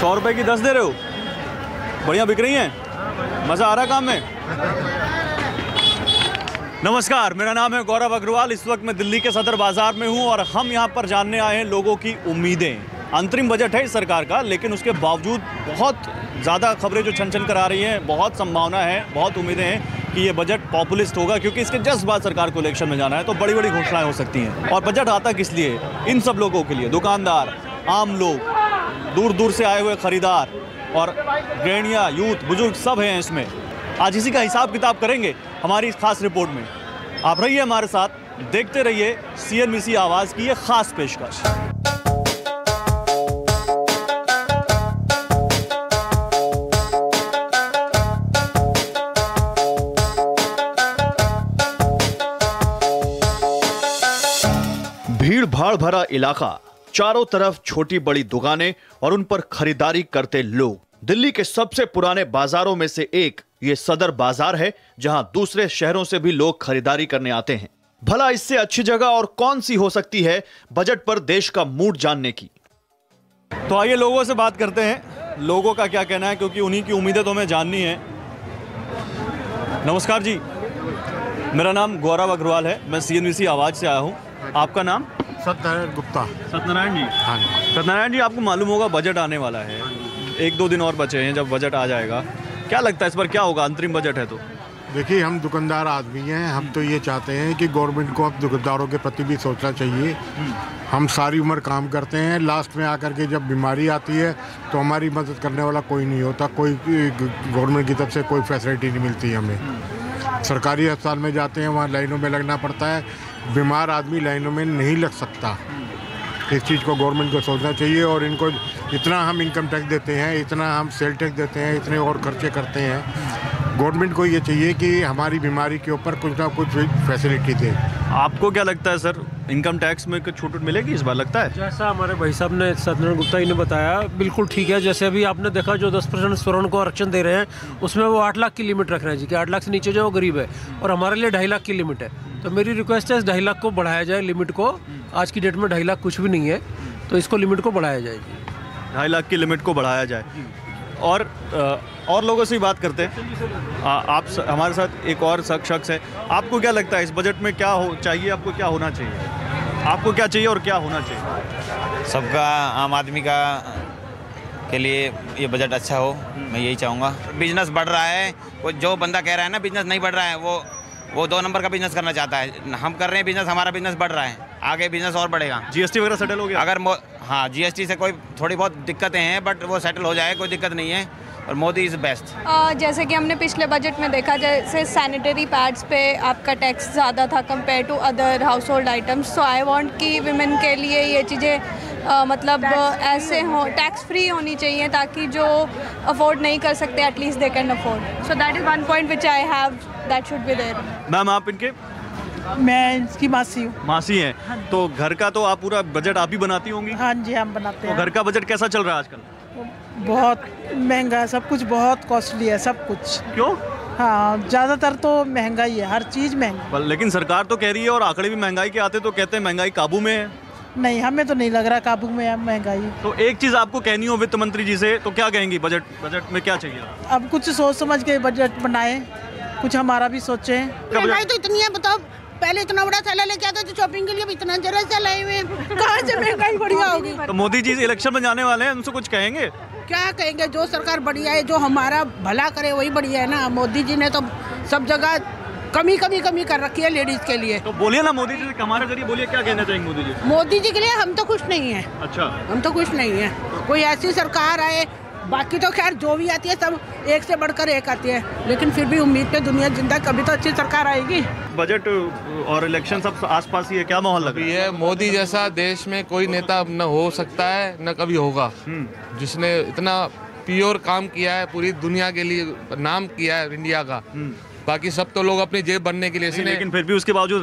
100 रुपए की 10 दे रहे हो? बढ़िया बिक रही हैं? मज़ा आ रहा है काम में? नमस्कार, मेरा नाम है गौरव अग्रवाल। इस वक्त मैं दिल्ली के सदर बाजार में हूं और हम यहां पर जानने आए हैं लोगों की उम्मीदें। अंतरिम बजट है इस सरकार का, लेकिन उसके बावजूद बहुत ज़्यादा खबरें जो छन कर आ रही हैं, बहुत संभावना है, बहुत उम्मीदें हैं कि ये बजट पॉपुलिस्ट होगा, क्योंकि इसके जस्ट बाद सरकार को इलेक्शन में जाना है, तो बड़ी बड़ी घोषणाएं हो सकती हैं। और बजट आता किस लिए? इन सब लोगों के लिए, दुकानदार, आम लोग, दूर दूर से आए हुए खरीदार और गृहिणियाँ, यूथ, बुजुर्ग सब हैं इसमें। आज इसी का हिसाब किताब करेंगे हमारी इस खास रिपोर्ट में। आप रहिए हमारे साथ, देखते रहिए CNBC आवाज़ की ये खास पेशकश। भीड़ भाड़ भरा इलाका, चारों तरफ छोटी बड़ी दुकानें और उन पर खरीदारी करते लोग। दिल्ली के सबसे पुराने बाजारों में से एक ये सदर बाजार है, जहां दूसरे शहरों से भी लोग खरीदारी करने आते हैं। भला इससे अच्छी जगह और कौन सी हो सकती है बजट पर देश का मूड जानने की? तो आइए लोगों से बात करते हैं, लोगों का क्या कहना है, क्योंकि उन्हीं की उम्मीदें तो हमें जाननी है। नमस्कार जी, मेरा नाम गौरव अग्रवाल है, मैं CNBC आवाज से आया हूँ। आपका नाम? सत्यनारायण गुप्ता। सत्यनारायण जी? हाँ जी। सत्यनारायण जी, आपको मालूम होगा बजट आने वाला है, 1-2 दिन और बचे हैं जब बजट आ जाएगा। क्या लगता है इस बार क्या होगा? अंतरिम बजट है तो देखिए, हम दुकानदार आदमी हैं, हम तो ये चाहते हैं कि गवर्नमेंट को अब दुकानदारों के प्रति भी सोचना चाहिए। हम सारी उम्र काम करते हैं, लास्ट में आकर के जब बीमारी आती है तो हमारी मदद करने वाला कोई नहीं होता, कोई गवर्नमेंट की तरफ से कोई फैसिलिटी नहीं मिलती हमें। सरकारी अस्पताल में जाते हैं, वहाँ लाइनों में लगना पड़ता है, बीमार आदमी लाइनों में नहीं लग सकता। इस चीज़ को गवर्नमेंट को सोचना चाहिए। और इनको इतना हम इनकम टैक्स देते हैं, इतना हम सेल टैक्स देते हैं, इतने और खर्चे करते हैं, गवर्नमेंट को ये चाहिए कि हमारी बीमारी के ऊपर कुछ ना कुछ फैसिलिटी दे। आपको क्या लगता है सर, इनकम टैक्स में कुछ छूट मिलेगी इस बार? लगता है जैसा हमारे भाई साहब ने, सत्यनारायण गुप्ता जी ने बताया, बिल्कुल ठीक है। जैसे अभी आपने देखा जो 10% स्वर्ण को आरक्षण दे रहे हैं, उसमें वो 8 लाख की लिमिट रख रहे हैं जी, कि 8 लाख से नीचे जो वो गरीब है, और हमारे लिए 2.5 लाख की लिमिट है। तो मेरी रिक्वेस्ट है इस 2.5 लाख को बढ़ाया जाए, लिमिट को। आज की डेट में 2.5 लाख कुछ भी नहीं है, तो इसको लिमिट को बढ़ाया जाए जी। 2.5 लाख की लिमिट को बढ़ाया जाए। और लोगों से ही बात करते हैं। आप हमारे साथ एक और शख्स है। आपको क्या लगता है इस बजट में क्या हो चाहिए? आपको क्या होना चाहिए? आपको क्या चाहिए और क्या होना चाहिए? सबका, आम आदमी का के लिए ये बजट अच्छा हो, मैं यही चाहूँगा। बिजनेस बढ़ रहा है, वो जो बंदा कह रहा है ना बिजनेस नहीं बढ़ रहा है, वो 2 नंबर का बिजनेस करना चाहता है। हम कर रहे हैं बिजनेस, हमारा बिजनेस बढ़ रहा है, आगे बिजनेस और बढ़ेगा। GST वगैरह सेटल हो गया? अगर हाँ, GST से कोई थोड़ी बहुत दिक्कतें हैं, बट वो सेटल हो जाए, कोई दिक्कत नहीं है। और मोदी इज़ बेस्ट। जैसे कि हमने पिछले बजट में देखा, जैसे सैनिटरी पैड्स पे आपका टैक्स ज़्यादा था compare to other household items. So I want कि विमेन के लिए ये चीज़ें मतलब ऐसे हो, टैक्स फ्री होनी चाहिए, ताकि जो अफोर्ड नहीं कर सकते at least they can afford. So that is one point which I have, that should be there. Ma'am, आप इनके? मैं इसकी मासी हूँ। मासी हैं? तो घर का तो आप पूरा बजट आप ही बनाती होंगी? हाँ जी, हम बनाते हैं। तो घर का बजट कैसा चल रहा है आजकल? बहुत महंगा है, सब कुछ बहुत कॉस्टली है, सब कुछ। क्यों? हाँ, ज़्यादातर तो महंगा ही है, हर चीज़ महंगी। लेकिन सरकार तो कह रही है, और आंकड़े भी महंगाई के आते तो कहते हैं महंगाई काबू में है। नहीं, हमें तो नहीं लग रहा काबू में है महंगाई। तो एक चीज़ आपको कहनी हो वित्त मंत्री जी से, तो क्या कहेंगी? बजट में क्या चाहिए? अब कुछ सोच समझ के बजट बनाए, कुछ हमारा भी सोचे। महंगाई तो इतनी है, बताओ। पहले इतना बड़ा थैला लेके आते थे शॉपिंग के लिए, इतना जरा सा लाए हुए, कहाँ से महंगाई बढ़िया होगी? तो मोदी जी इलेक्शन में जाने वाले हैं, उनसे कुछ कहेंगे? क्या कहेंगे? जो सरकार बढ़िया है, जो हमारा भला करे वही बढ़िया है ना। मोदी जी ने तो सब जगह कमी कर रखी है लेडीज के लिए। तो बोलिए ना मोदी जी से, हमारे जरिए बोलिए, क्या कहना चाहेंगे मोदी जी? मोदी जी के लिए हम तो खुश नहीं है। अच्छा, हम तो खुश नहीं है। कोई ऐसी सरकार आए, बाकी तो खैर जो भी आती है सब एक से बढ़कर एक आती है, लेकिन फिर भी उम्मीद पे दुनिया जिंदा, कभी तो अच्छी सरकार आएगी। बजट और इलेक्शन सब आसपास ही है, क्या माहौल लग रहा है? मोदी जैसा देश में कोई नेता न हो सकता है, न कभी होगा, जिसने इतना प्योर काम किया है, पूरी दुनिया के लिए नाम किया है इंडिया का। बाकी सब तो लोग अपनी जेब बनने के लिए, लेकिन फिर भी उसके बावजूद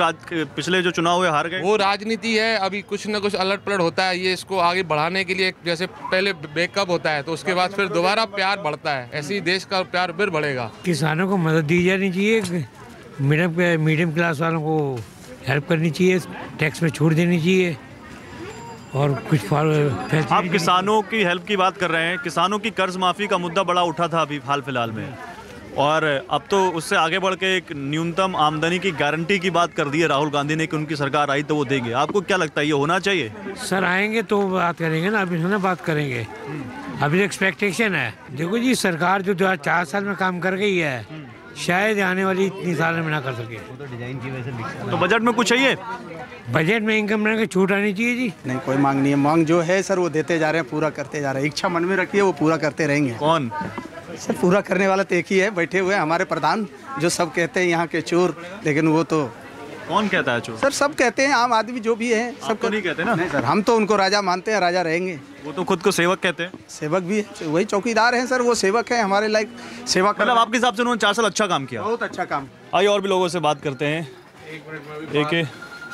पिछले जो चुनाव हुए हार गए। वो राजनीति है, अभी कुछ न कुछ अलट पलट होता है, ये इसको आगे बढ़ाने के लिए जैसे पहले ब्रेकअप होता है तो उसके बाद फिर दोबारा प्यार बढ़ता है, ऐसे ही देश का प्यार फिर बढ़ेगा। किसानों को मदद दी जानी चाहिए, मीडियम क्लास वालों को हेल्प करनी चाहिए, टैक्स में छूट देनी चाहिए, और कुछ आप किसानों की हेल्प की बात कर रहे हैं। किसानों की कर्ज माफ़ी का मुद्दा बड़ा उठा था अभी हाल फिलहाल में, और अब तो उससे आगे बढ़ के एक न्यूनतम आमदनी की गारंटी की बात कर दी है राहुल गांधी ने कि उनकी सरकार आई तो वो देंगे। आपको क्या लगता है ये होना चाहिए? सर आएंगे तो बात करेंगे ना, अभी ना बात करेंगे, अभी एक्सपेक्टेशन है। देखो जी, सरकार जो 4 साल में काम कर गई है, शायद आने वाली इतनी साल में ना कर सके। तो बजट में कुछ चाहिए? बजट में इनकम टैक्स की छूट आनी चाहिए जी। नहीं, कोई मांग नहीं है। मांग जो है सर वो देते जा रहे हैं, पूरा करते जा रहे हैं। इच्छा मन में रखिए, वो पूरा करते रहेंगे। कौन सर पूरा करने वाला तो एक ही है, बैठे हुए हमारे प्रधान, जो सब कहते हैं यहाँ के चोर, लेकिन वो तो कौन कहता है चोर? सर सब कहते हैं, आम आदमी जो भी है सब तो नहीं कहते ना। नहीं सर, हम तो उनको राजा मानते हैं, राजा रहेंगे। वो तो खुद को सेवक कहते हैं। सेवक भी है, वही चौकीदार हैं सर, वो सेवक है हमारे लायक सेवा कर। मतलब आपके हिसाब से उन्होंने 4 साल अच्छा काम किया? बहुत अच्छा काम। आइए और भी लोगों से बात करते हैं। एक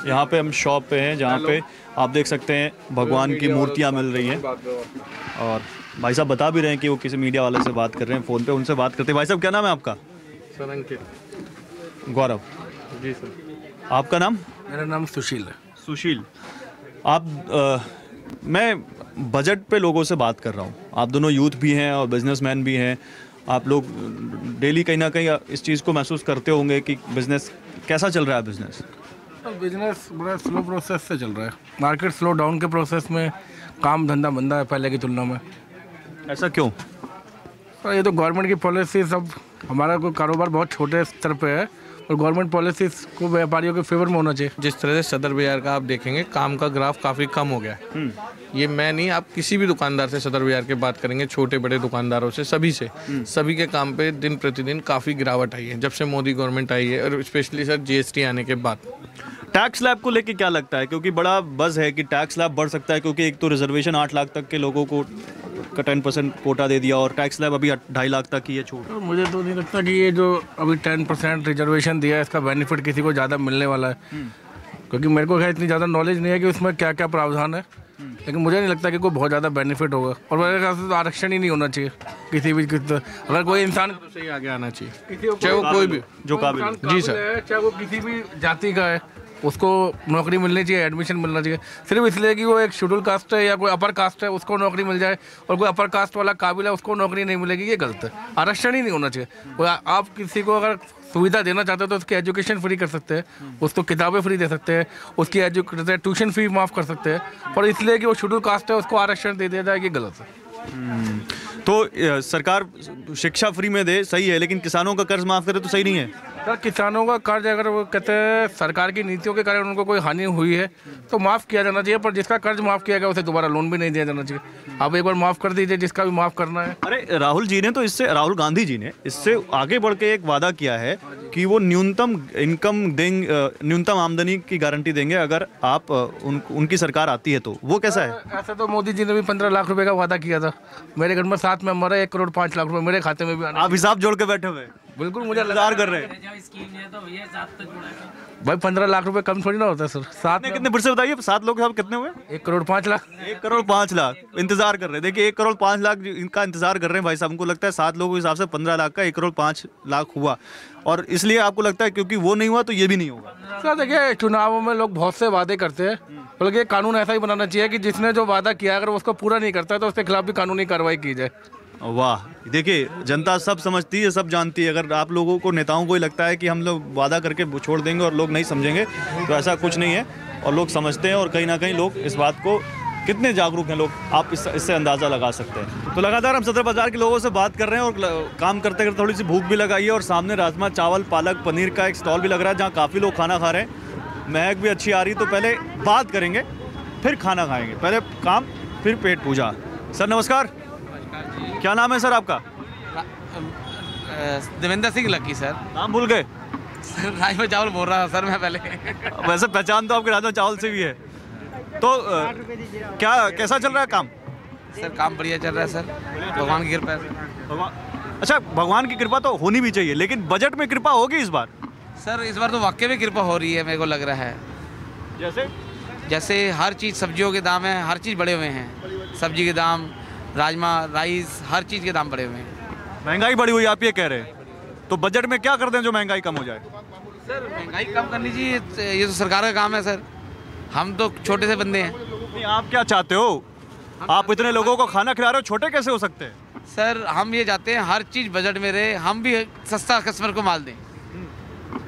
यहाँ पे हम शॉप पे हैं जहाँ पे आप देख सकते हैं भगवान की मूर्तियाँ मिल रही हैं, और भाई साहब बता भी रहे हैं कि वो किसी मीडिया वाले से बात कर रहे हैं फ़ोन पे, उनसे बात करते हैं। भाई साहब क्या नाम है आपका? सर अंकित। गौरव जी सर। आपका नाम? मेरा नाम सुशील है। सुशील, आप मैं बजट पे लोगों से बात कर रहा हूँ। आप दोनों यूथ भी हैं और बिजनेसमैन भी हैं। आप लोग डेली कहीं ना कहीं इस चीज़ को महसूस करते होंगे कि बिज़नेस कैसा चल रहा है। बिजनेस बड़ा स्लो प्रोसेस से चल रहा है। मार्केट स्लो डाउन के प्रोसेस में काम धंधा मंदा है पहले की तुलना में। ऐसा क्यों? तो ये तो गवर्नमेंट की पॉलिसी, सब हमारा कोई कारोबार बहुत छोटे स्तर पे है और गवर्नमेंट पॉलिसीज को व्यापारियों के फेवर में होना चाहिए। जिस तरह से सदर बाजार का आप देखेंगे, काम का ग्राफ काफ़ी कम हो गया है। ये मैं नहीं, आप किसी भी दुकानदार से सदर बाजार की बात करेंगे, छोटे बड़े दुकानदारों से, सभी से, सभी के काम पे दिन प्रतिदिन काफ़ी गिरावट आई है जब से मोदी गवर्नमेंट आई है, और स्पेशली सर GST आने के बाद। टैक्स स्लैब को लेके क्या लगता है? क्योंकि बड़ा बज़ है कि टैक्स स्लैब बढ़ सकता है, क्योंकि एक तो रिजर्वेशन 8 लाख तक के लोगों को का 10% कोटा दे दिया, और टैक्स स्लैब अभी 2.5 लाख तक की है छूट। तो मुझे तो नहीं लगता कि ये जो अभी 10% रिजर्वेशन दिया है इसका बेनिफिट किसी को ज़्यादा मिलने वाला है, क्योंकि मेरे को इतनी ज़्यादा नॉलेज नहीं है कि उसमें क्या क्या प्रावधान है, लेकिन मुझे नहीं लगता कि कोई बहुत ज़्यादा बेनिफिट होगा। और मेरे ख्याल से तो आरक्षण ही नहीं होना चाहिए किसी भी, अगर कोई इंसान तो सही आगे आना चाहिए, चाहे वो कोई भी जो काबिल। जी सर, चाहे वो किसी भी जाति का है, उसको नौकरी मिलनी चाहिए, एडमिशन मिलना चाहिए। सिर्फ इसलिए कि वो एक शेड्यूल कास्ट है या कोई अपर कास्ट है उसको नौकरी मिल जाए, और कोई अपर कास्ट वाला काबिल है उसको नौकरी नहीं मिलेगी, ये गलत है। आरक्षण ही नहीं होना चाहिए। आप किसी को अगर सुविधा देना चाहते हो तो उसकी एजुकेशन फ्री कर सकते हैं, उसको किताबें फ्री दे सकते हैं, उसकी ट्यूशन फी माफ़ कर सकते हैं, और इसलिए कि वो शेड्यूल कास्ट है उसको आरक्षण दे दिया जाए, ये गलत है। तो सरकार शिक्षा फ्री में दे सही है, लेकिन किसानों का कर्ज माफ़ करे तो सही नहीं है? सर किसानों का कर्ज अगर वो कहते हैं सरकार की नीतियों के कारण उनको कोई हानि हुई है तो माफ़ किया जाना चाहिए, पर जिसका कर्ज माफ़ किया गया उसे दोबारा लोन भी नहीं दिया जाना चाहिए। आप एक बार माफ़ कर दीजिए जिसका भी माफ़ करना है। अरे राहुल गांधी जी ने इससे आगे बढ़ के एक वादा किया है कि वो न्यूनतम इनकम देंगे, न्यूनतम आमदनी की गारंटी देंगे अगर आप उनकी सरकार आती है तो। वो कैसा है? ऐसे तो मोदी जी ने भी 15 लाख रुपए का वादा किया था। मेरे घर में 7 मेंबर है, 1 करोड़ 5 लाख रुपए मेरे खाते में भी आना। आप हिसाब जोड़ के बैठे हुए? बिल्कुल, मुझे इंतजार कर रहे हैं। भाई 15 लाख रुपए कम थोड़ी ना होता है सर। 7 कितने फिर से बताइए, 7 लोग साहब कितने हुए? 1 करोड़ 5 लाख। 1 करोड़ 5 लाख इंतजार कर रहे हैं। देखिए 1 करोड़ 5 लाख इनका इंतजार कर रहे हैं भाई साहब। हमको लगता है 7 लोगों के हिसाब से 15 लाख का 1 करोड़ 5 लाख हुआ, और इसलिए आपको लगता है क्योंकि वो नहीं हुआ तो ये भी नहीं होगा? सर देखिए, चुनावों में लोग बहुत से वादे करते हैं, बल्कि कानून ऐसा ही बनाना चाहिए कि जिसने जो वादा किया अगर उसको पूरा नहीं करता तो उसके खिलाफ भी कानूनी कार्रवाई की जाए। वाह, देखिए जनता सब समझती है, सब जानती है। अगर आप लोगों को, नेताओं को ही लगता है कि हम लोग वादा करके छोड़ देंगे और लोग नहीं समझेंगे, तो ऐसा कुछ नहीं है, और लोग समझते हैं। और कहीं ना कहीं लोग इस बात को, कितने जागरूक हैं लोग, आप इससे अंदाज़ा लगा सकते हैं। तो लगातार हम सदर बाज़ार के लोगों से बात कर रहे हैं, और काम करते करते थोड़ी सी भूख भी लगाई है, और सामने राजमा चावल पालक पनीर का एक स्टॉल भी लग रहा है जहाँ काफ़ी लोग खाना खा रहे हैं। महक भी अच्छी आ रही। तो पहले बात करेंगे फिर खाना खाएंगे, पहले काम फिर पेट पूजा। सर नमस्कार, क्या नाम है सर आपका? Devendra Singh lucky sir. नाम भूल गए? सर राजमा चावल बोल रहा था सर मैं पहले। वैसे पहचान तो आपके राजमा चावल से भी है। तो क्या, कैसा चल रहा है काम? सर काम बढ़िया चल रहा है सर, भगवान की कृपा है। अच्छा, भगवान की कृपा तो होनी भी चाहिए, लेकिन बजट में कृपा होगी इस बार? सर इस बार तो वाकई में कृपा हो रही है, मेरे को लग रहा है। जैसे हर चीज़, सब्जियों के दाम है, हर चीज़ बढ़े हुए हैं। सब्जी के दाम, राजमा, राइस, हर चीज़ के दाम बढ़े हुए हैं। महंगाई बढ़ी हुई आप ये कह रहे हैं, तो बजट में क्या कर दें जो महंगाई कम हो जाए? सर महंगाई कम करनी चाहिए, ये तो सरकार का काम है सर। हम तो छोटे से बंदे हैं, नहीं, आप क्या चाहते हो? आप इतने लोगों को खाना खिला रहे हो, छोटे कैसे हो सकते हैं? सर हम ये चाहते हैं हर चीज़ बजट में रहे, हम भी सस्ता कस्टमर को माल दें।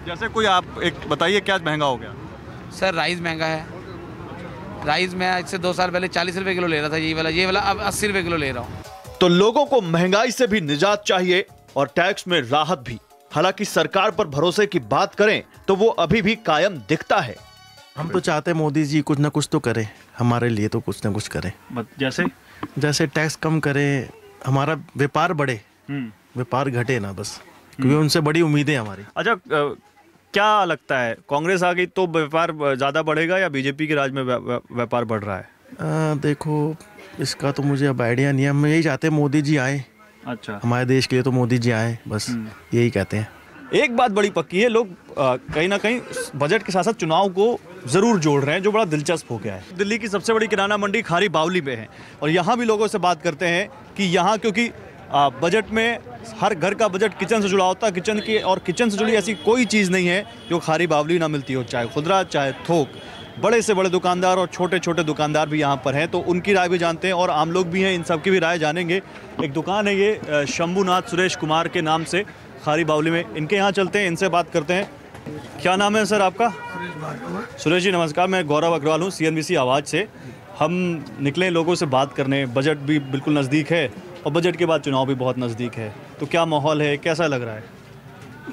जैसे कोई आप एक बताइए क्या महंगा हो गया? सर राइस महंगा है। राइस मैं आज से 2 साल पहले 40 रुपए किलो ले रहा था, ये वाला अब 80 रुपए किलो ले रहा हूँ। तो लोगों को महंगाई से भी निजात चाहिए और टैक्स में राहत भी। हालांकि सरकार पर भरोसे की बात करें तो वो अभी भी कायम दिखता है। हम तो चाहते हैं मोदी जी कुछ ना कुछ तो करें हमारे लिए, तो कुछ ना कुछ करें। जैसे टैक्स कम करें, हमारा व्यापार बढ़े, व्यापार घटे ना बस, क्योंकि उनसे बड़ी उम्मीदें हमारी। अच्छा, क्या लगता है कांग्रेस आ गई तो व्यापार ज्यादा बढ़ेगा या बीजेपी के राज में व्यापार बढ़ रहा है? देखो इसका तो मुझे अब आइडिया नहीं है। हम यही चाहते हैं मोदी जी आए। अच्छा, हमारे देश के लिए तो मोदी जी आए, बस यही कहते हैं। एक बात बड़ी पक्की है, लोग कहीं ना कहीं बजट के साथ साथ चुनाव को जरूर जोड़ रहे हैं, जो बड़ा दिलचस्प हो गया है। दिल्ली की सबसे बड़ी किराना मंडी खारी बावली में है और यहाँ भी लोगों से बात करते हैं कि यहाँ क्योंकि बजट में हर घर का बजट किचन से जुड़ा होता है, किचन की और किचन से जुड़ी ऐसी कोई चीज़ नहीं है जो खारी बावली ना मिलती हो, चाहे खुदरा चाहे थोक। बड़े से बड़े दुकानदार और छोटे छोटे दुकानदार भी यहाँ पर हैं, तो उनकी राय भी जानते हैं और आम लोग भी हैं, इन सब की भी राय जानेंगे। एक दुकान है ये शंभुनाथ सुरेश कुमार के नाम से खारी बावली में, इनके यहाँ चलते हैं, इनसे बात करते हैं। क्या नाम है सर आपका? सुरेश जी नमस्कार, मैं गौरव अग्रवाल हूँ CNBC आवाज़ से। हम निकले लोगों से बात करने, बजट भी बिल्कुल नज़दीक है और बजट के बाद चुनाव भी बहुत नज़दीक है, तो क्या माहौल है, कैसा लग रहा है?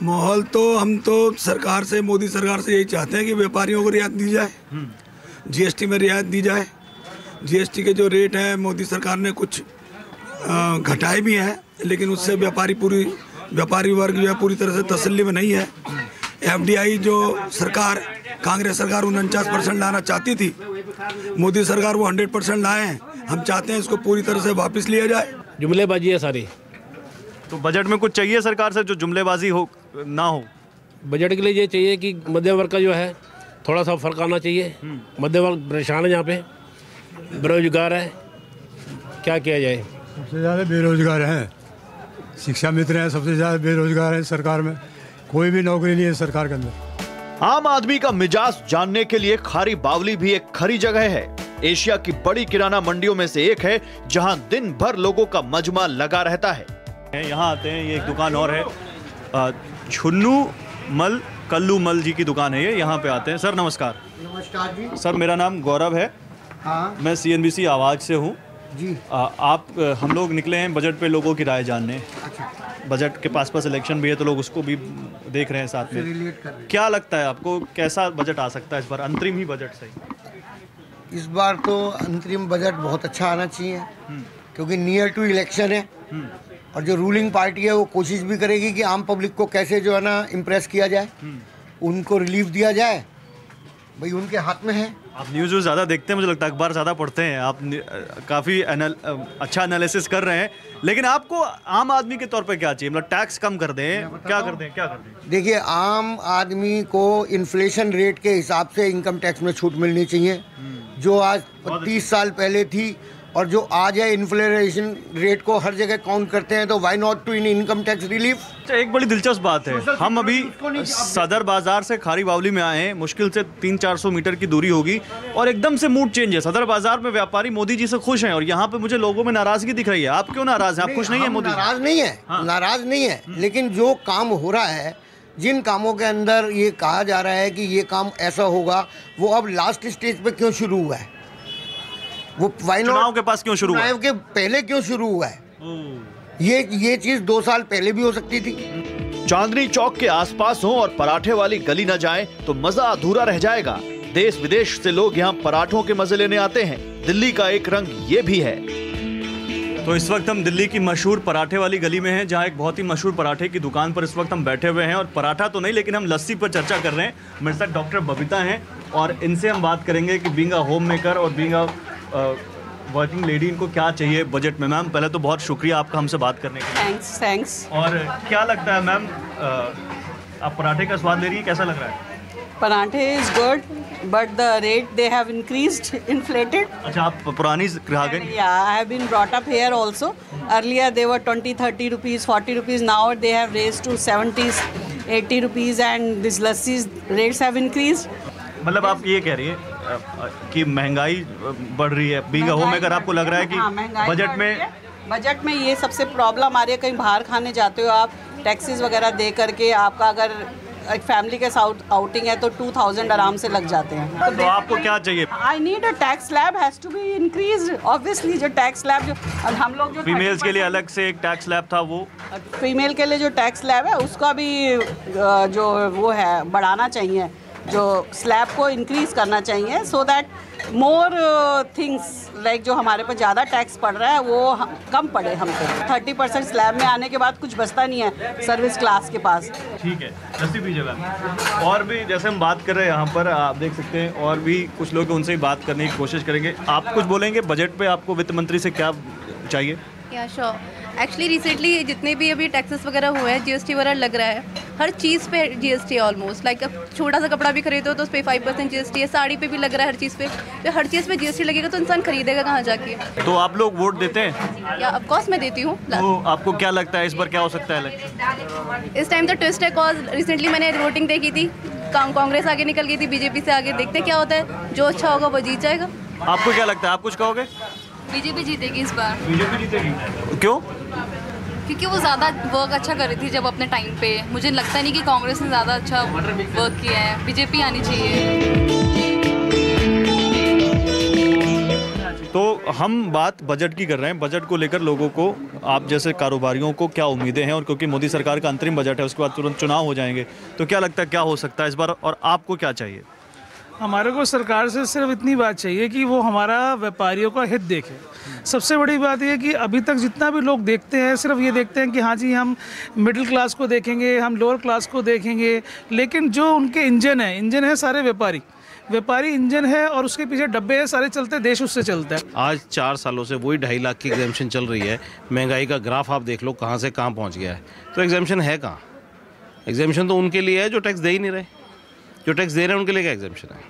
माहौल तो हम तो सरकार से, मोदी सरकार से यही चाहते हैं कि व्यापारियों को रियायत दी जाए, GST में रियायत दी जाए। GST के जो रेट हैं मोदी सरकार ने कुछ घटाए भी हैं, लेकिन उससे व्यापारी वर्ग जो है पूरी तरह से तसल्ली में नहीं है। FDI जो सरकार, कांग्रेस सरकार 49% लाना चाहती थी, मोदी सरकार वो 100% लाए हैं। हम चाहते हैं इसको पूरी तरह से वापस लिया जाए। जुमलेबाजी है सारी। तो बजट में कुछ चाहिए सरकार से जो जुमलेबाजी हो ना हो? बजट के लिए ये चाहिए कि मध्यम वर्ग का जो है थोड़ा सा फर्क आना चाहिए। मध्यम वर्ग परेशान है, यहाँ पे बेरोजगार है, क्या किया जाए? सबसे ज़्यादा बेरोजगार हैं, शिक्षा मित्र हैं, सबसे ज़्यादा बेरोजगार हैं। सरकार में कोई भी नौकरी नहीं है सरकार के अंदर। आम आदमी का मिजाज जानने के लिए खारी बावली भी एक खरी जगह है। एशिया की बड़ी किराना मंडियों में से एक है जहां दिन भर लोगों का मजमा लगा रहता है। यहाँ आते हैं, ये एक दुकान और है, झुन्नू मल कल्लू मल जी की दुकान है ये, यहाँ पे आते हैं। सर नमस्कार। नमस्कार जी। सर मेरा नाम गौरव है। हाँ। मैं CNBC आवाज़ से हूँ जी। हम लोग निकले हैं बजट पे लोगों की राय जानने। अच्छा। बजट के पास इलेक्शन भी है तो लोग उसको भी देख रहे हैं साथ में। रिलेट कर रहे हैं। क्या लगता है आपको, कैसा बजट आ सकता है इस बार, अंतरिम ही बजट सही? इस बार तो अंतरिम बजट बहुत अच्छा आना चाहिए, क्योंकि नियर टू इलेक्शन है और जो रूलिंग पार्टी है वो कोशिश भी करेगी कि आम पब्लिक को कैसे जो है ना इम्प्रेस किया जाए, उनको रिलीफ दिया जाए, भाई उनके हाथ में है। आप न्यूज़ ज़्यादा देखते हैं, मुझे लगता है अखबार ज़्यादा पढ़ते हैं आप, काफ़ी अच्छा एनालिसिस कर रहे हैं, लेकिन आपको आम आदमी के तौर पे क्या चाहिए? मतलब टैक्स कम कर दें, क्या कर दें? देखिए, आम आदमी को इन्फ्लेशन रेट के हिसाब से इनकम टैक्स में छूट मिलनी चाहिए, जो आज 30 साल पहले थी और जो आज है। इन्फ्लेशन रेट को हर जगह काउंट करते हैं, तो why not to in income tax relief. एक बड़ी दिलचस्प बात है, हम अभी सदर बाजार से खारी बावली में आए हैं, मुश्किल से 300-400 मीटर की दूरी होगी और एकदम से मूड चेंज है। सदर बाजार में व्यापारी मोदी जी से खुश हैं और यहाँ पे मुझे लोगों में नाराजगी दिख रही है। आप क्यों नाराज हैं? आप खुश नहीं है? मोदी नाराज नहीं है, नाराज नहीं है, लेकिन जो काम हो रहा है, जिन कामों के अंदर ये कहा जा रहा है कि ये काम ऐसा होगा, वो अब लास्ट स्टेज पे क्यों शुरू हुआ है? वो चुनाव के पास क्यों शुरू हुआ? चुनाव के पहले क्यों शुरू हुआ है? ये चीज 2 साल पहले भी हो सकती थी। चांदनी चौक के आसपास हो और पराठे वाली गली न जाए तो मजा अधूरा रह जाएगा। देश विदेश से लोग यहाँ पराठों के मजे लेने आते हैं। दिल्ली का एक रंग ये भी है। तो इस वक्त हम दिल्ली की मशहूर पराठे वाली गली में हैं, जहाँ एक बहुत ही मशहूर पराठे की दुकान पर इस वक्त हम बैठे हुए हैं और पराठा तो नहीं, लेकिन हम लस्सी पर चर्चा कर रहे हैं। मेरे साथ डॉक्टर बबीता हैं और इनसे हम बात करेंगे कि बीइंग अ होम मेकर और बीइंग अ वर्किंग लेडी, इनको क्या चाहिए बजट में। मैम पहले तो बहुत शुक्रिया आपका हमसे बात करने के लिए। थैंक्स। और क्या लगता है मैम, आप पराठे का स्वाद ले रही हैं, कैसा लग रहा है? Parathe is good, but the rate they have increased, inflated. अच्छा, आप पुरानी ग्राहक हैं? या I have been brought up here also. Earlier they were 20-30 rupees, 40 rupees, now they have raised to 70-80 rupees and this lassis rates have increased. मतलब आप ये कह रही हैं कि महंगाई बढ़ रही है, बीइंग अ होम मेकर आपको लग रहा है कि महंगाई बजट बढ़ में रही है। बजट में ये सबसे प्रॉब्लम आ रही है, कहीं बाहर खाने जाते हो आप, टैक्सेस वगैरह दे करके आपका अगर एक फैमिली के साथ आउटिंग है तो 2000 आराम से लग जाते हैं। तो आपको क्या चाहिए? I need a tax slab has to be increased obviously. जो टैक्स स्लैब जो हम लोग जो फीमेल्स के लिए अलग से एक टैक्स स्लैब था, वो फीमेल के लिए जो टैक्स स्लैब है उसका भी जो वो है बढ़ाना चाहिए, जो स्लैब को इंक्रीज करना चाहिए, so that more things like जो हमारे पर ज़्यादा टैक्स पड़ रहा है वो कम पड़े हम पे। 30% स्लैब में आने के बाद कुछ बचता नहीं है सर्विस क्लास के पास। ठीक है, नसीब भी जगह। और भी जैसे हम बात कर रहे हैं यहाँ पर, आप देख सकते हैं और भी कुछ लोग उनसे ही बात करने की कोशिश करेंगे। आप कुछ बोलेंगे बजट पे, आपको वित्त मंत्री से क्या चाहिए? या श्योर, एक्चुअली रिसेंटली जितने भी अभी टैक्सेस वगैरह हुए हैं, जीएसटी वगैरह लग रहा है, हर चीज़ पे जीएसटी है ऑलमोस्ट। लाइक अब छोटा सा कपड़ा भी खरीदो तो उस पर 5% जीएसटी है, साड़ी पे भी लग रहा है, हर चीज़ पे। तो हर चीज़ पे जीएसटी लगेगा तो इंसान खरीदेगा कहाँ जाके? तो आप लोग वोट देते हैं? या ऑफ कोर्स मैं देती हूँ। तो आपको क्या लगता है इस बार क्या हो सकता है इलेक्शन? इस टाइम तो ट्विस्ट है, कॉज रिसेंटली मैंने वोटिंग देखी थी, कांग्रेस आगे निकल गई थी बीजेपी से आगे। देखते क्या होता है, जो अच्छा होगा वो जीत जाएगा। आपको क्या लगता है, आप कुछ कहोगे? बीजेपी जीतेगी इस बार। बीजेपी जीतेगी? क्यों? क्योंकि वो ज़्यादा वर्क अच्छा कर रही थी जब अपने टाइम पे। मुझे लगता नहीं कि कांग्रेस ने ज़्यादा अच्छा वर्क किया है, बीजेपी आनी चाहिए। तो हम बात बजट की कर रहे हैं। बजट को लेकर लोगों को, आप जैसे कारोबारियों को क्या उम्मीदें हैं, और क्योंकि मोदी सरकार का अंतरिम बजट है, उसके बाद तुरंत चुनाव हो जाएंगे, तो क्या लगता है क्या हो सकता है इस बार, और आपको क्या चाहिए? हमारे को सरकार से सिर्फ इतनी बात चाहिए कि वो हमारा व्यापारियों का हित देखे। सबसे बड़ी बात यह है कि अभी तक जितना भी लोग देखते हैं सिर्फ ये देखते हैं कि हाँ जी हम मिडिल क्लास को देखेंगे, हम लोअर क्लास को देखेंगे, लेकिन जो उनके इंजन है सारे व्यापारी इंजन है, और उसके पीछे डब्बे हैं सारे चलते, देश उससे चलता है। आज 4 सालों से वही 2.5 लाख की एग्जाम्शन चल रही है। महंगाई का ग्राफ आप देख लो कहाँ से कहाँ पहुँच गया है। तो एग्जाम्शन है कहाँ? एग्जाम्शन तो उनके लिए है जो टैक्स दे ही नहीं रहे। जो टैक्स दे रहे हैं उनके लिए क्या एग्जाम्शन है?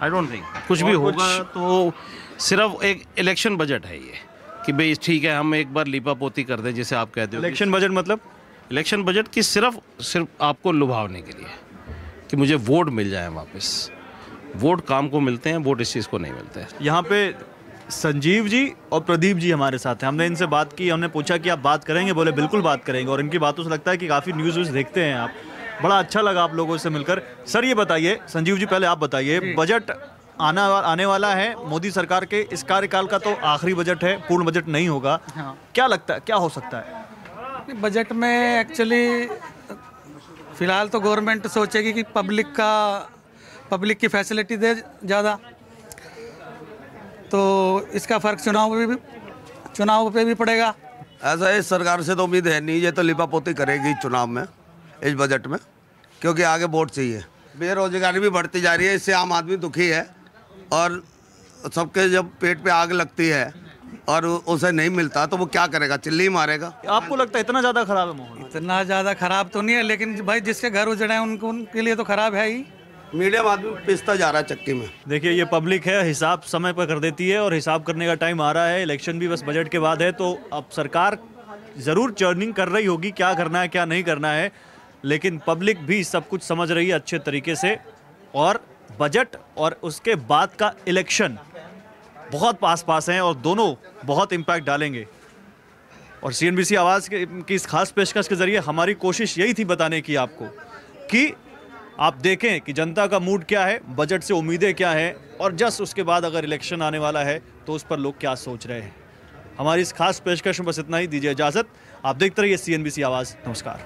आई डोंट थिंक कुछ भी होगा। तो सिर्फ एक इलेक्शन बजट है ये कि भाई ठीक है हम एक बार लीपापोती कर दें, जैसे आप कहते हो। इलेक्शन बजट मतलब? इलेक्शन बजट की सिर्फ आपको लुभावने के लिए कि मुझे वोट मिल जाए वापस। वोट काम को मिलते हैं, वोट इस चीज़ को नहीं मिलते हैं। यहाँ पे संजीव जी और प्रदीप जी हमारे साथ हैं। हमने इनसे बात की, हमने पूछा कि आप बात करेंगे, बोले बिल्कुल बात करेंगे, और इनकी बातों से लगता है कि काफ़ी न्यूज़ देखते हैं आप। बड़ा अच्छा लगा आप लोगों से मिलकर। सर ये बताइए, संजीव जी पहले आप बताइए, बजट आने वाला है मोदी सरकार के इस कार्यकाल का, तो आखिरी बजट है, पूर्ण बजट नहीं होगा। हाँ। क्या लगता है क्या हो सकता है बजट में? एक्चुअली फ़िलहाल तो गवर्नमेंट सोचेगी कि पब्लिक की फैसिलिटी दे ज़्यादा, तो इसका फ़र्क चुनाव पे भी पड़ेगा। ऐसा इस सरकार से तो उम्मीद है नहीं, ये तो लिपापोती करेगी चुनाव में, इस बजट में, क्योंकि आगे वोट चाहिए। बेरोजगारी भी बढ़ती जा रही है, इससे आम आदमी दुखी है, और सबके जब पेट पे आग लगती है और उसे नहीं मिलता तो वो क्या करेगा? चिल्ली मारेगा। आपको लगता है इतना ज़्यादा खराब है माहौल? इतना ज़्यादा खराब तो नहीं है, लेकिन भाई जिसके घर उजड़े हैं उनके लिए तो खराब है ही। मीडियम आदमी पिसता जा रहा है चक्की में। देखिए ये पब्लिक है, हिसाब समय पर कर देती है, और हिसाब करने का टाइम आ रहा है। इलेक्शन भी बस बजट के बाद है, तो अब सरकार ज़रूर चर्निंग कर रही होगी, क्या करना है क्या नहीं करना है, लेकिन पब्लिक भी सब कुछ समझ रही है अच्छे तरीके से। और बजट और उसके बाद का इलेक्शन बहुत पास हैं, और दोनों बहुत इम्पैक्ट डालेंगे। और CNBC आवाज़ की इस खास पेशकश के ज़रिए हमारी कोशिश यही थी बताने की आपको, कि आप देखें कि जनता का मूड क्या है, बजट से उम्मीदें क्या हैं, और जस्ट उसके बाद अगर इलेक्शन आने वाला है तो उस पर लोग क्या सोच रहे हैं। हमारी इस खास पेशकश में बस इतना ही। दीजिए इजाज़त। आप देखते रहिए CNBC आवाज़। नमस्कार।